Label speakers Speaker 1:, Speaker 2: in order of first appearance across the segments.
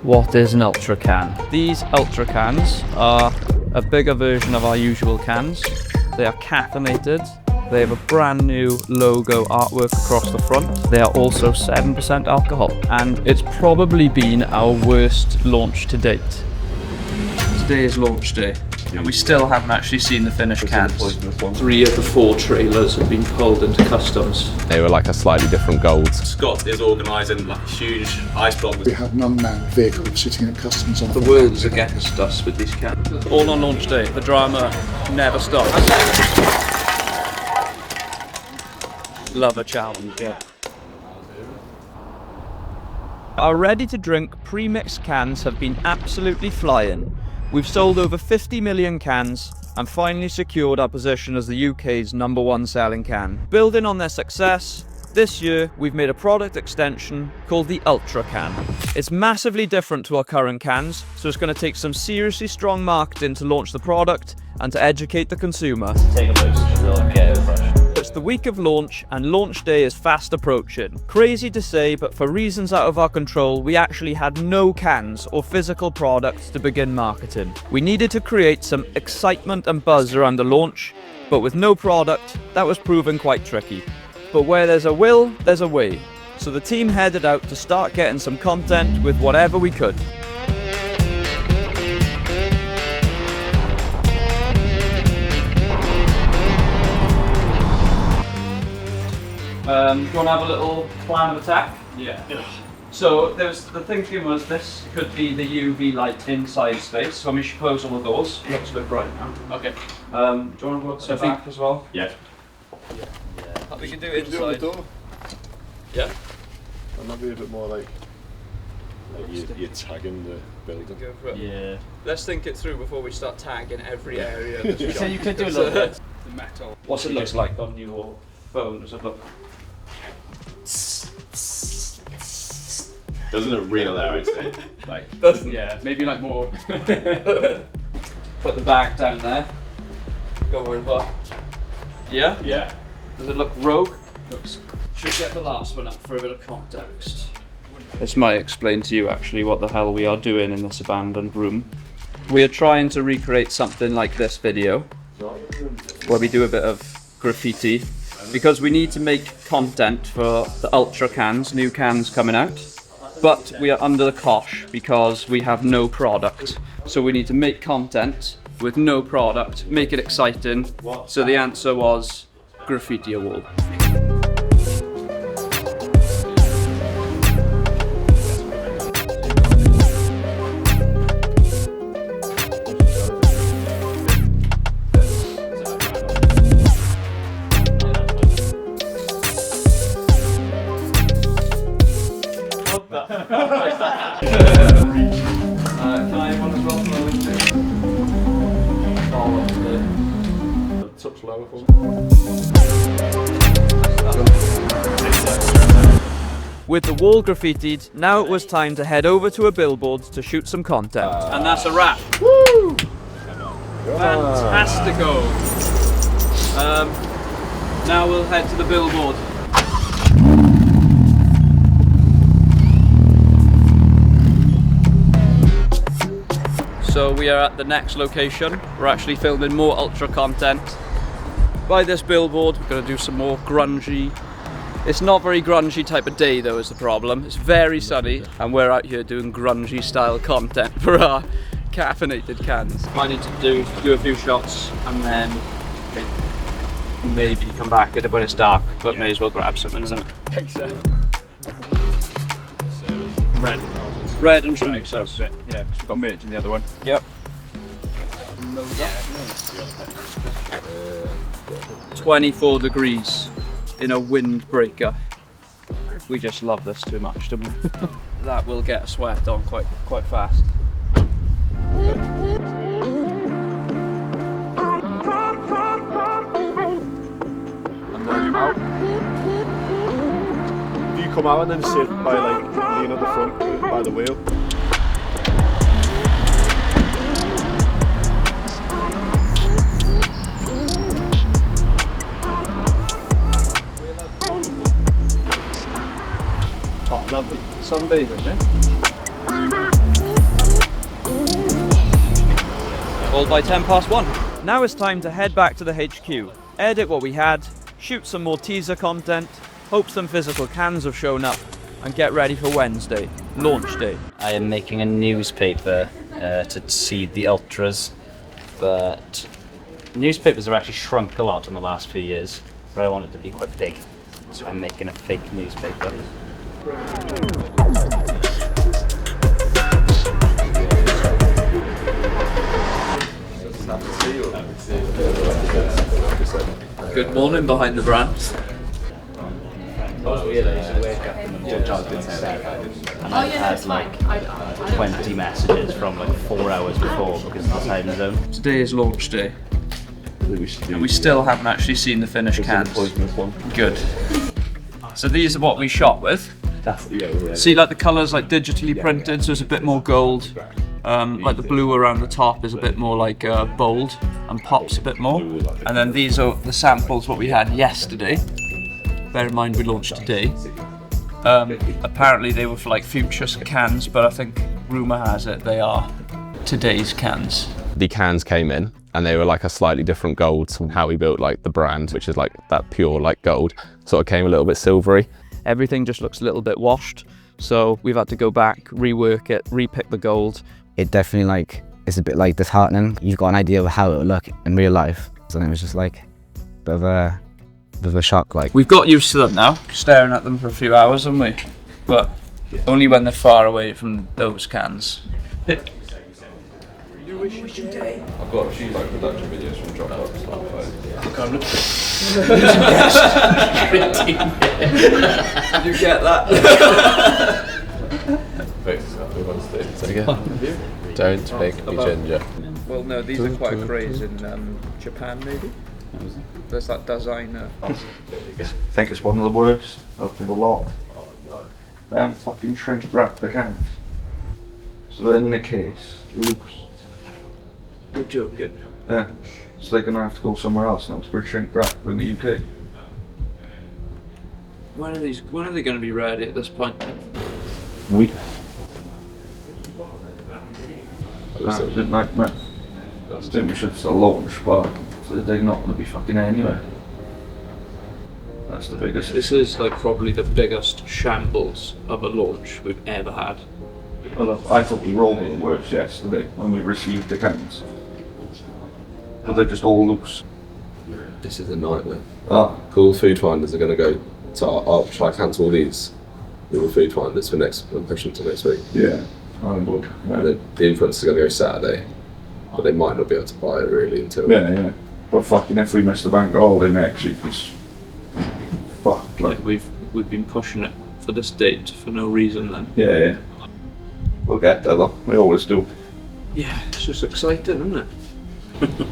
Speaker 1: What is an ultra can? These ultra cans are a bigger version of our usual cans. They are caffeinated. They have a brand new logo artwork across the front. They are also 7% alcohol, and it's probably been our worst launch to date. Today is launch day, and we still haven't actually seen the finished cans. 3 of the 4 trailers have been pulled into customs.
Speaker 2: They were like a slightly different gold.
Speaker 3: Scott is organising like a huge ice block.
Speaker 4: We had an unmanned vehicle sitting at customs on
Speaker 1: The world's against us with these cans. All on launch day, the drama never stops. Love a challenge, yeah. Our ready-to-drink pre-mixed cans have been absolutely flying. We've sold over 50 million cans and finally secured our position as the UK's #1 selling can. Building on their success, this year we've made a product extension called the Ultra Can. It's massively different to our current cans, so it's going to take some seriously strong marketing to launch the product and to educate the consumer.
Speaker 5: Take a look, get it fresh.
Speaker 1: It's the week of launch and launch day is fast approaching. Crazy to say, but for reasons out of our control, we actually had no cans or physical products to begin marketing. We needed to create some excitement and buzz around the launch, but with no product, that was proving quite tricky. But where there's a will, there's a way. So the team headed out to start getting some content with whatever we could. Do you want to have a little plan of attack?
Speaker 3: Yeah.
Speaker 1: So the thinking was this could be the UV light inside space. So we should close all the doors. It looks a bit bright now.
Speaker 3: Okay.
Speaker 1: Do you want to go to the back as well?
Speaker 3: Yeah.
Speaker 1: We can do it inside.
Speaker 4: Do it on the door.
Speaker 1: Yeah.
Speaker 4: That might be a bit more like you're tagging the building.
Speaker 1: Go for it.
Speaker 5: Yeah.
Speaker 1: Let's think it through before we start tagging every area. Of the
Speaker 5: So
Speaker 1: shop.
Speaker 5: you could do a little bit.
Speaker 1: The metal. What's it look like on your phone? Does it look?
Speaker 3: Doesn't look real there, I'd say. Like,
Speaker 1: Doesn't.
Speaker 3: yeah, maybe like more.
Speaker 1: Put the bag down there. Go over. Yeah?
Speaker 3: Yeah.
Speaker 1: Does it look rogue? Should get the last one up for a bit of context. This might explain to you actually what the hell we are doing in this abandoned room. We are trying to recreate something like this video, where we do a bit of graffiti, because we need to make content for the Ultra cans, new cans coming out. But we are under the cosh because we have no product. So we need to make content with no product, make it exciting. So the answer was graffiti a wall. Can I have one as well?
Speaker 4: Touch lower for me.
Speaker 1: With the wall graffitied, now it was time to head over to a billboard to shoot some content. And that's a wrap.
Speaker 4: Woo!
Speaker 1: Fantastico! Now we'll head to the billboard. So we are at the next location. We're actually filming more Ultra content. By this billboard, we're going to do some more grungy. It's not very grungy type of day though is the problem. It's very sunny and we're out here doing grungy style content for our caffeinated cans. Might need to do a few shots and then maybe come back at it when it's dark, but may as well grab something, isn't it? Red and striped, so
Speaker 3: yeah, we've got merch in the other one.
Speaker 1: yep. 24 degrees in a windbreaker. We just love this too much, don't we? That will get a sweat on quite fast.
Speaker 4: And then out. If you come out and then sit by like lean at the front by the wheel. Oh, lovely.
Speaker 1: Sunbathing, eh? All by 1:10. Now it's time to head back to the HQ, edit what we had, shoot some more teaser content, hope some physical cans have shown up, and get ready for Wednesday, launch day.
Speaker 5: I am making a newspaper to seed the ultras, but newspapers have actually shrunk a lot in the last few years, but I want it to be quite big, so I'm making a fake newspaper.
Speaker 1: Good morning behind the brand.
Speaker 5: That was weird, I used to wake up in the morning and I had like 20 messages from like 4 hours before because of the time zone.
Speaker 1: Today is launch day. And we still haven't actually seen the finished cans. Good. So these are what we shot with. See, like the colours like digitally printed, so it's a bit more gold. Like the blue around the top is a bit more like bold and pops a bit more. And then these are the samples what we had yesterday. Bear in mind we launched today. Apparently they were for like future cans, but I think rumour has it they are today's cans.
Speaker 2: The cans came in and they were like a slightly different gold from how we built like the brand, which is like that pure like gold. Sort of came a little bit silvery.
Speaker 1: Everything just looks a little bit washed, so we've had to go back, rework it, repick the gold.
Speaker 6: It definitely like is a bit like disheartening. You've got an idea of how it would look in real life, and it was just like a bit of a shock. Like
Speaker 1: We've got used to them now, staring at them for a few hours, haven't we? But only when they're far away from those cans.
Speaker 3: I've got a few like production videos from Dropbox.
Speaker 1: Did you get that?
Speaker 2: Don't make me ginger.
Speaker 1: Well, no, these are quite a craze in Japan, maybe. There's that designer.
Speaker 7: I think it's one of the worst of the lot. They haven't fucking shrink wrapped the cans. So they're in the case, loose.
Speaker 1: You're joking.
Speaker 7: Yeah. So they're gonna have to go somewhere else now to shrink wrap in the UK.
Speaker 1: When are they going to be ready at this point?
Speaker 7: We. That's a nightmare. I think we should still launch, but they're not going to be fucking anywhere. That's the biggest.
Speaker 1: This is like probably the biggest shambles of a launch we've ever had.
Speaker 7: Well, I thought we were all the worst yesterday when we received the cans. But they're just all loose.
Speaker 8: This is a nightmare.
Speaker 7: Ah.
Speaker 8: Cool food finders are going to go, so I'll try to cancel all these little food finders for next, I'm pushing to next week.
Speaker 7: Yeah, I would. Yeah.
Speaker 8: And the influencers are going to go Saturday, but they might not be able to buy it really until...
Speaker 7: Yeah. But fucking if we miss the bank holiday next week, it's fucked.
Speaker 1: Like we've been pushing it for this date for no reason then.
Speaker 7: Yeah. We'll get there though, we always do.
Speaker 1: Yeah, it's just exciting, isn't it?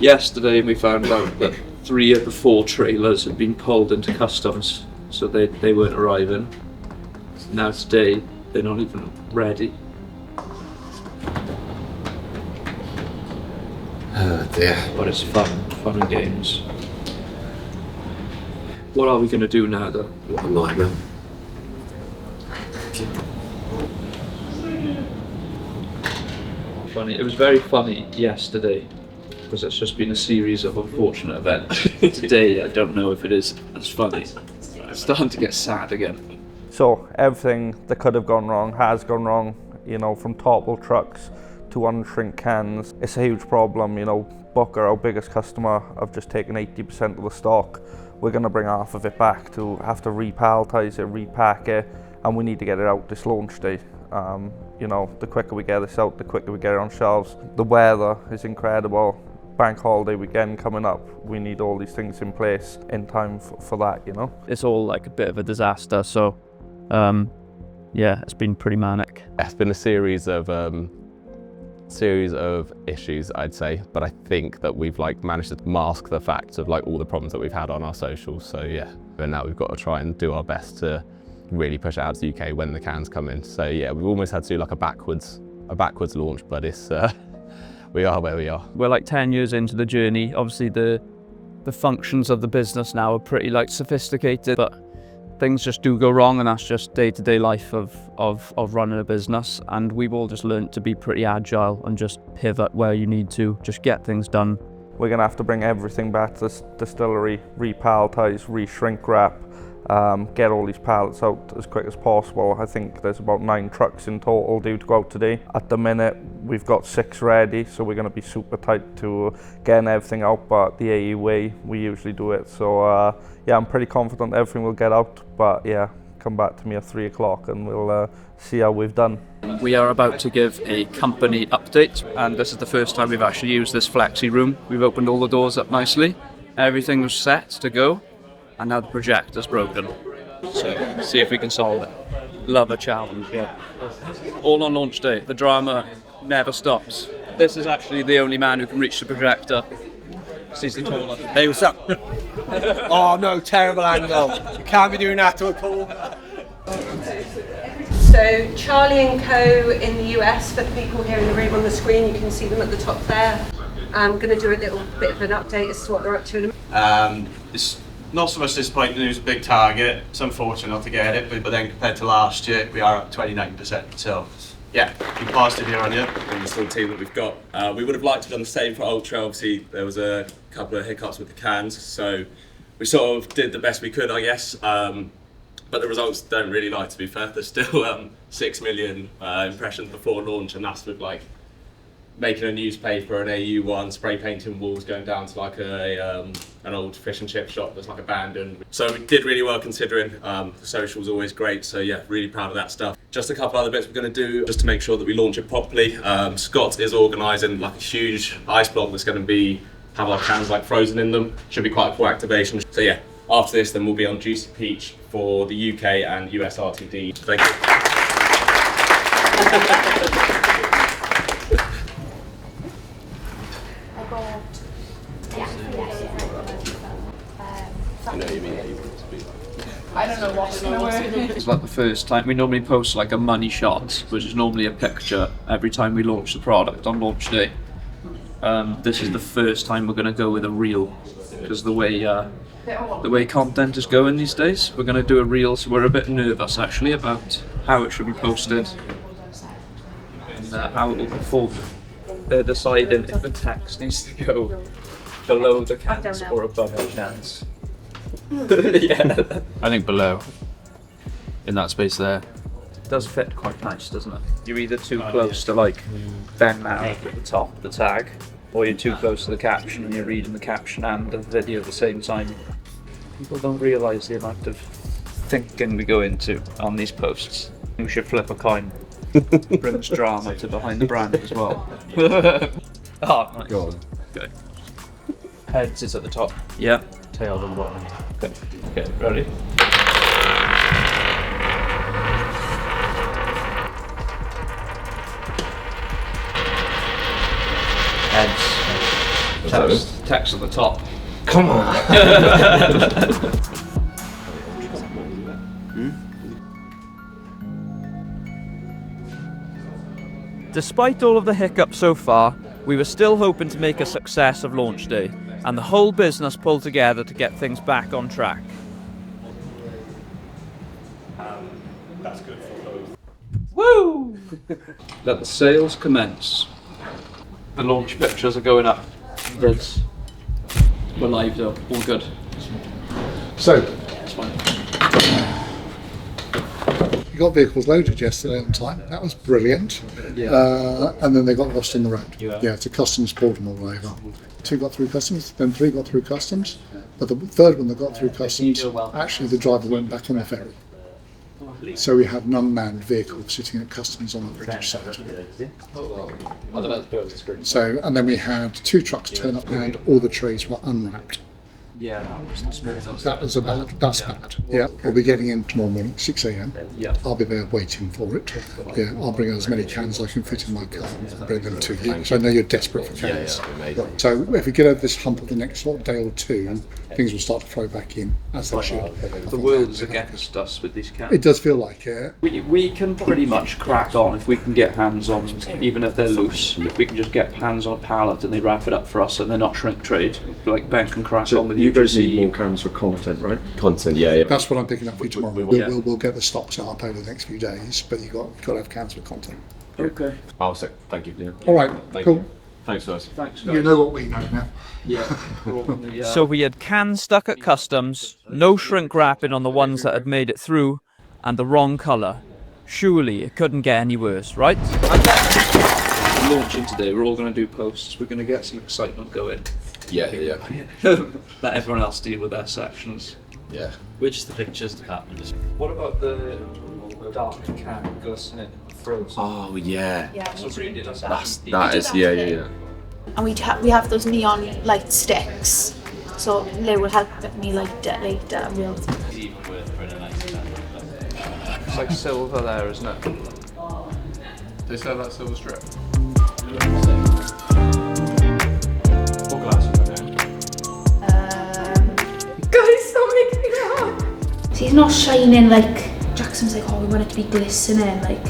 Speaker 1: Yesterday we found out that 3 of the 4 trailers had been pulled into customs, so they weren't arriving. Now today, they're not even ready.
Speaker 8: Oh dear.
Speaker 1: But it's fun and games. What are we going to do now though?
Speaker 8: What a nightmare.
Speaker 1: Funny. It was very funny yesterday because it's just been a series of unfortunate events. Today, I don't know if it is as funny. It's starting to get sad again.
Speaker 9: So everything that could have gone wrong has gone wrong, you know, from toppled trucks to unshrink cans. It's a huge problem, you know. Booker, our biggest customer, have just taken 80% of the stock. We're going to bring half of it back to have to repalletize it, repack it, and we need to get it out this launch day. You know, the quicker we get this out, the quicker we get it on shelves. The weather is incredible. Bank holiday weekend coming up. We need all these things in place in time for that, you know.
Speaker 1: It's all like a bit of a disaster, so yeah, it's been pretty manic.
Speaker 2: It's been a series of issues, I'd say, but I think that we've like managed to mask the fact of like all the problems that we've had on our socials. So yeah, and now we've got to try and do our best to really push it out to the UK when the cans come in. So yeah, we've almost had to do like a backwards launch, but it's we are where we are.
Speaker 1: We're like 10 years into the journey. Obviously the functions of the business now are pretty like sophisticated, but things just do go wrong, and that's just day-to-day life of running a business. And we've all just learned to be pretty agile and just pivot where you need to, just get things done.
Speaker 9: We're going to have to bring everything back to the distillery, re-palletise, re-shrink wrap, get all these pallets out as quick as possible. I think there's about 9 trucks in total due to go out today. At the minute, we've got 6 ready, so we're going to be super tight to getting everything out, but the AE way, we usually do it. So yeah, I'm pretty confident everything will get out, but yeah, come back to me at 3 o'clock and we'll see how we've done.
Speaker 1: We are about to give a company update, and this is the first time we've actually used this flexi room. We've opened all the doors up nicely, everything was set to go, and now the projector's broken. So, see if we can solve it. Love a challenge, yeah. All on launch day, the drama never stops. This is actually the only man who can reach the projector. He's the taller.
Speaker 10: Hey, what's up? Oh no, terrible angle. You can't be doing that to a pool.
Speaker 11: So Charlie and Co in the US, for the people here in the room on the screen, you can see them at the top there. I'm going to do a little bit of an update as to what they're up to.
Speaker 10: It's not so much disappointing, it was a big target. It's unfortunate not to get it, but then compared to last year, we are up 29%. So yeah, be positive here on you.
Speaker 2: And the still team that we've got. We would have liked to have done the same for Ultra. Obviously, there was a couple of hiccups with the cans, so we sort of did the best we could, I guess. But the results don't really lie, to be fair. There's still 6 million impressions before launch, and that's with like making a newspaper, an AU1, spray painting walls, going down to like an old fish and chip shop that's like abandoned. So we did really well considering. The social's always great, so yeah, really proud of that stuff. Just a couple other bits we're going to do just to make sure that we launch it properly. Scott is organising like a huge ice block that's going to have our cans like frozen in them. Should be quite a cool activation. So yeah, after this then we'll be on Juicy Peach for the UK and US RTD. Thank you.
Speaker 12: I don't know what's going to work.
Speaker 1: It's like the first time. We normally post like a money shot, which is normally a picture every time we launch the product on launch day. This is the first time we're going to go with a reel, because the way content is going these days, we're going to do a reel, so we're a bit nervous actually about how it should be posted and how it will perform. They're deciding if the text needs to go below the cans or above the cans. Yeah.
Speaker 7: I think below, in that space there.
Speaker 1: It does fit quite nice, doesn't it? You're either too close to like Ben now at the top of the tag, or you're too close to the caption and you're reading the caption and the video at the same time. People don't realise the amount of thinking we go into on these posts. We should flip a coin. Brings drama to behind the brand as well. Oh, nice.
Speaker 8: Go on.
Speaker 1: Okay. Heads is at the top. Yeah. Tails on the bottom. Okay. Okay, ready? Heads. Text at the top.
Speaker 10: Come on.
Speaker 1: Despite all of the hiccups so far, we were still hoping to make a success of launch day, and the whole business pulled together to get things back on track.
Speaker 4: That's good for both.
Speaker 1: Woo! Let the sales commence. The launch pictures are going up. That's we're live though, all good.
Speaker 13: So,
Speaker 1: It's fine.
Speaker 13: you got vehicles loaded yesterday on time. That was brilliant.
Speaker 1: Yeah.
Speaker 13: And then they got lost in the road.
Speaker 1: Yeah.
Speaker 13: It's a customs pulled them all over. 2 got through customs, then 3 got through customs. But the third one that got through customs, actually the driver went back on the ferry. So we had an unmanned vehicle sitting at customs on the British side. So, and then we had 2 trucks turn up and all the trays were unwrapped.
Speaker 1: Yeah,
Speaker 13: That was that's bad. Yeah, we'll be getting in tomorrow morning, 6 a.m.
Speaker 1: Yeah.
Speaker 13: I'll be there waiting for it. Yeah, I'll bring as many cans as I can fit in my car and bring them to you. So I know you're desperate for cans. So if we get over this hump of the next sort of day or two, things will start to flow back in as they should.
Speaker 1: The world's against us with these cans.
Speaker 13: It does feel like it.
Speaker 1: We can pretty much crack on if we can get hands on, even if they're loose. If we can just get hands on a pallet and they wrap it up for us and they're not shrink trade, like Ben can crack on with you
Speaker 7: you guys need more cans for content, right?
Speaker 2: Content, yeah.
Speaker 13: That's what I'm picking up for you tomorrow.
Speaker 7: Yeah.
Speaker 13: We'll get the stocks up over the next few days, but you've got to have cans with content.
Speaker 7: Okay.
Speaker 2: I'll say thank you. Yeah.
Speaker 13: All right, cool.
Speaker 2: You. Thanks, guys.
Speaker 1: Thanks, guys.
Speaker 13: You know what we know now.
Speaker 1: Yeah.
Speaker 12: So we had cans stuck at customs, no shrink wrapping on the ones that had made it through, and the wrong colour. Surely it couldn't get any worse, right?
Speaker 1: Launching today, we're all going to do posts. We're going to get some excitement going.
Speaker 8: Yeah.
Speaker 1: Let everyone else deal with their sections.
Speaker 8: Yeah.
Speaker 5: Which the pictures department.
Speaker 1: What about the dark can glistening frozen?
Speaker 8: Oh yeah.
Speaker 1: So really does
Speaker 8: That is yeah.
Speaker 14: And we have those neon light sticks, so they will help me like detonate real.
Speaker 5: It's even worth for a nice
Speaker 1: It's like silver there, isn't it?
Speaker 3: They sell that silver strip.
Speaker 5: What glass is that?
Speaker 14: Guys, stop making me laugh. See, it's not shining like Jackson's like, oh, we want it to be glistening like.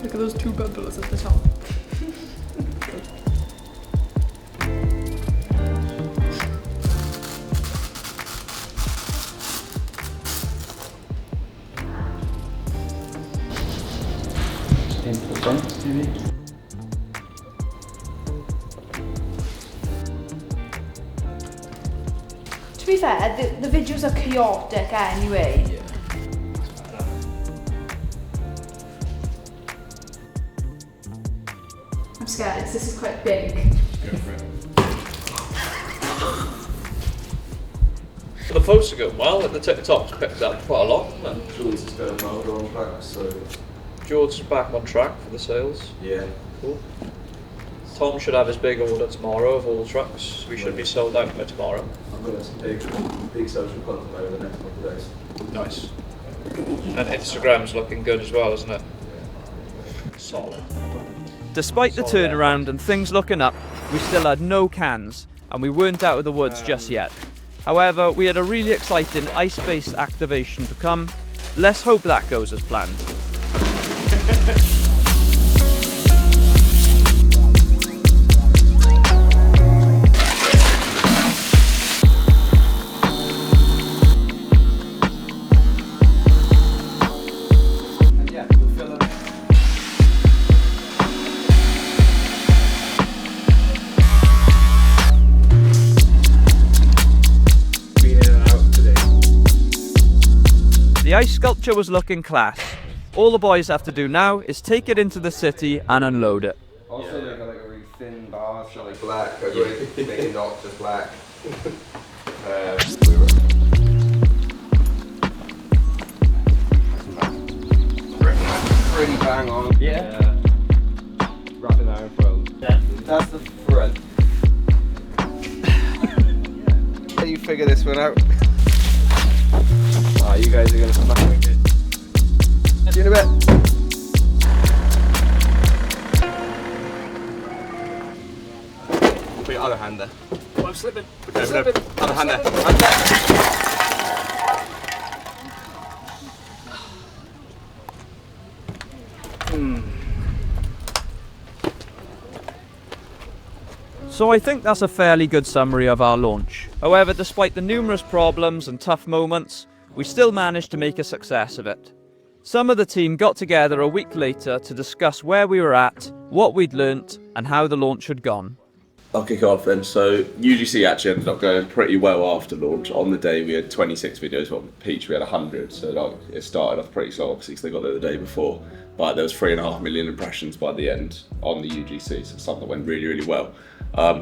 Speaker 15: Look at those two bubbles at the top.
Speaker 14: To be fair, the videos are chaotic anyway.
Speaker 8: Yeah.
Speaker 14: I'm scared, this is quite big.
Speaker 3: Go for it.
Speaker 1: The posts are going well, and the TikTok's picked up quite a lot, hasn't it?
Speaker 8: Jules is going well, we're on track, so
Speaker 1: George's back on track for the sales.
Speaker 8: yeah.
Speaker 1: Cool. Tom should have his big order tomorrow of all the trucks. We should be sold out by tomorrow.
Speaker 8: I'm going to have some big social content over the next couple of days.
Speaker 1: Nice. And Instagram's looking good as well, isn't it? Solid.
Speaker 12: Despite the turnaround and things looking up, we still had no cans, and we weren't out of the woods just yet. However, we had a really exciting ice-based activation to come. Let's hope that goes as planned. The ice sculpture was looking class. All the boys have to do now is take it into the city and unload it.
Speaker 8: Also, like a really thin bar, so like black, maybe not just black. Pretty bang on.
Speaker 5: Yeah.
Speaker 8: Wrapping that in front.
Speaker 5: Yeah.
Speaker 8: That's the front. How do you figure this one out? Ah, you guys are gonna smash it. See you in a bit. Put your other hand there.
Speaker 10: Oh, I'm slipping.
Speaker 8: Okay, slipping. Other hand there.
Speaker 12: So I think that's a fairly good summary of our launch. However, despite the numerous problems and tough moments, we still managed to make a success of it. Some of the team got together a week later to discuss where we were at, what we'd learnt, and how the launch had gone.
Speaker 8: I'll kick off then. So UGC actually ended up going pretty well after launch. On the day we had 26 videos, on Peach we had 100, so like, it started off pretty slow obviously because they got there the day before. But there was 3.5 million impressions by the end on the UGC, so it's something that went really, really well.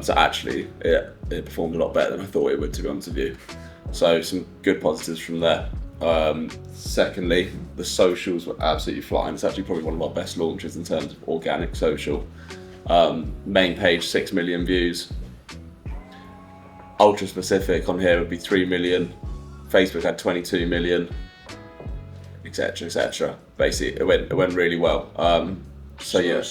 Speaker 8: So actually it performed a lot better than I thought it would, to be honest with you. So some good positives from there. Secondly, the socials were absolutely flying. It's actually probably one of our best launches in terms of organic social. Main page 6 million views. Ultra specific on here would be 3 million. Facebook had 22 million, etc, etc. Basically it went really well. So yeah,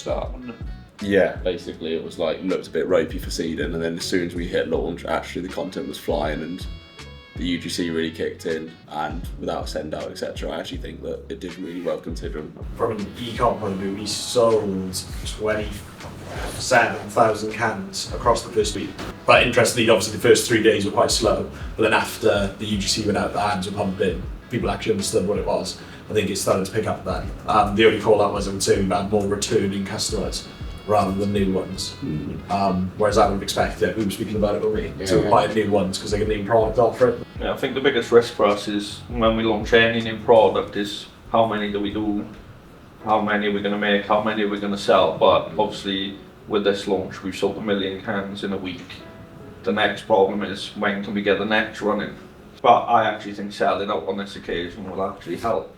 Speaker 8: yeah, basically it was like looked a bit ropey for seeding, and then as soon as we hit launch, actually the content was flying and the UGC really kicked in, and without send out, etc., I actually think that it did really well considering.
Speaker 16: From an e-com point of view, we sold 27,000 cans across the first week. But interestingly, obviously the first 3 days were quite slow, but then after the UGC went out, the hands were pumping, people actually understood what it was. I think it started to pick up then. The only call out was, I would say, we've had more returning customers rather than new ones. Whereas I would have expected, we were speaking about it already, to buy new ones because they get a new product offering.
Speaker 7: Yeah, I think the biggest risk for us is when we launch any new product is how many do we do, how many are we going to make, how many are we going to sell. But obviously with this launch we've sold 1 million cans in a week. The next problem is when can we get the next running. But I actually think selling out on this occasion will actually help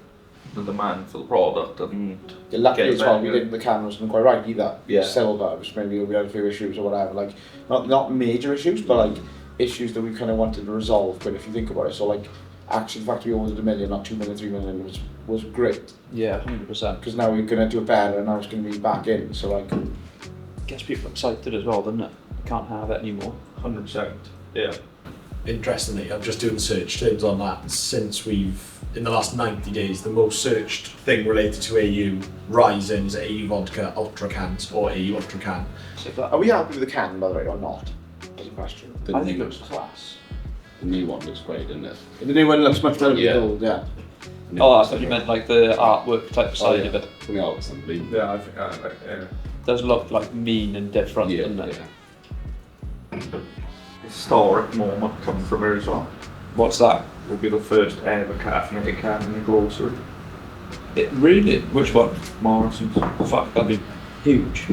Speaker 7: the demand for the product and
Speaker 17: luckily as well, the camera wasn't quite right either.
Speaker 7: Yeah.
Speaker 17: Silver, which maybe we had a few issues or whatever, like not major issues, but like issues that we kind of wanted to resolve. But if you think about it, so like actually the fact we ordered 1 million, not 2 million, 3 million was great.
Speaker 1: Yeah, 100%.
Speaker 17: Because now we're gonna do it better, and now it's gonna be back in. So like,
Speaker 1: gets people excited as well, doesn't it? Can't have it anymore.
Speaker 7: 100%. Yeah.
Speaker 16: Interestingly, I'm just doing search terms on that. Since in the last 90 days, the most searched thing related to AU rising is AU Vodka Ultra Cans or AU Ultra Can.
Speaker 17: are we happy with the can, by the way, or not? That's a question.
Speaker 1: I think it looks class.
Speaker 8: The new one looks great, doesn't it?
Speaker 17: The new one looks much better than the old, yeah.
Speaker 1: Oh, that's what you meant, like the artwork type side of it.
Speaker 8: The artwork's unbelievable.
Speaker 7: Yeah, I think I like it.
Speaker 1: Does look like mean and different, doesn't it?
Speaker 7: Historic moment coming from here as well.
Speaker 1: What's that?
Speaker 7: Will be the first ever caffeinated can in the grocery.
Speaker 1: It really? Which one?
Speaker 7: Morrison's.
Speaker 1: Fuck, that'd be huge.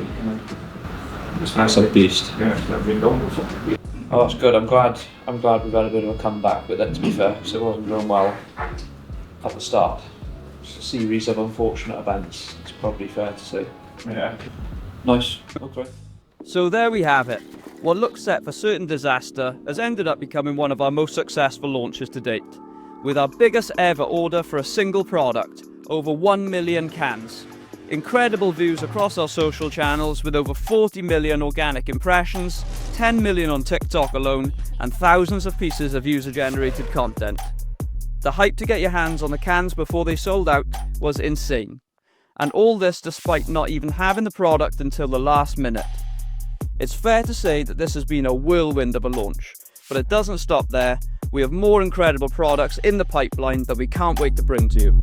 Speaker 7: It's
Speaker 1: That's a beast.
Speaker 7: Yeah, it's never been done before.
Speaker 1: Oh, that's good. I'm glad we've had a bit of a comeback with it, to be fair, because it wasn't going well at the start. It's a series of unfortunate events, it's probably fair to say.
Speaker 7: Yeah.
Speaker 1: Nice. Okay.
Speaker 12: So there we have it. What looked set for certain disaster has ended up becoming one of our most successful launches to date, with our biggest ever order for a single product, over 1 million cans. Incredible views across our social channels with over 40 million organic impressions, 10 million on TikTok alone, and thousands of pieces of user-generated content. The hype to get your hands on the cans before they sold out was insane. And all this despite not even having the product until the last minute. It's fair to say that this has been a whirlwind of a launch, but it doesn't stop there. We have more incredible products in the pipeline that we can't wait to bring to you.